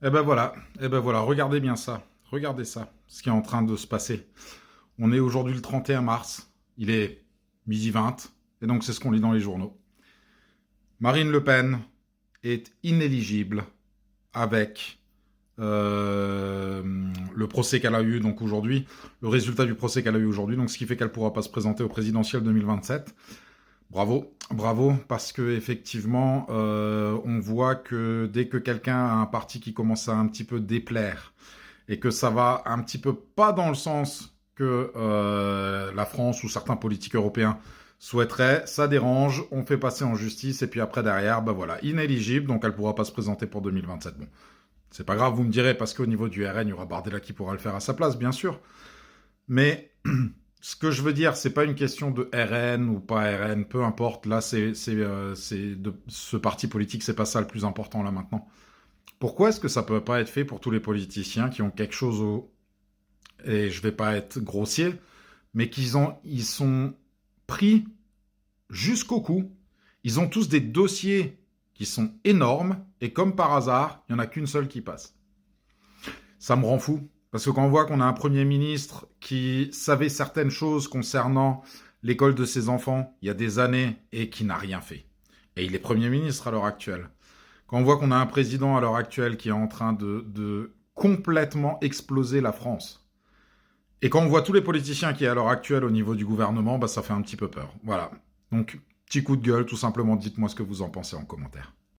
Eh ben voilà, regardez bien ça. Regardez ça, ce qui est en train de se passer. On est aujourd'hui le 31 mars, il est midi 20, et donc c'est ce qu'on lit dans les journaux. Marine Le Pen est inéligible avec le procès qu'elle a eu donc aujourd'hui, le résultat du procès qu'elle a eu aujourd'hui, donc ce qui fait qu'elle ne pourra pas se présenter au présidentiel 2027. Bravo, bravo, parce que effectivement, on voit que dès que quelqu'un a un parti qui commence à un petit peu déplaire et que ça va un petit peu pas dans le sens que la France ou certains politiques européens souhaiteraient, ça dérange, on fait passer en justice et puis après derrière, ben voilà, inéligible, donc elle pourra pas se présenter pour 2027. Bon, c'est pas grave, vous me direz, parce qu'au niveau du RN, il y aura Bardella qui pourra le faire à sa place, bien sûr. Mais ce que je veux dire, c'est pas une question de RN ou pas RN, peu importe. Là, c'est de ce parti politique, c'est pas ça le plus important là maintenant. Pourquoi est-ce que ça peut pas être fait pour tous les politiciens qui ont quelque chose au... Et je vais pas être grossier, mais ils sont pris jusqu'au cou. Ils ont tous des dossiers qui sont énormes, et comme par hasard, il n'y en a qu'une seule qui passe. Ça me rend fou, parce que quand on voit qu'on a un Premier ministre qui savait certaines choses concernant l'école de ses enfants il y a des années et qui n'a rien fait, et il est Premier ministre à l'heure actuelle, quand on voit qu'on a un président à l'heure actuelle qui est en train de complètement exploser la France, et quand on voit tous les politiciens qui est à l'heure actuelle au niveau du gouvernement, bah ça fait un petit peu peur. Voilà. Donc, petit coup de gueule, tout simplement, dites-moi ce que vous en pensez en commentaire.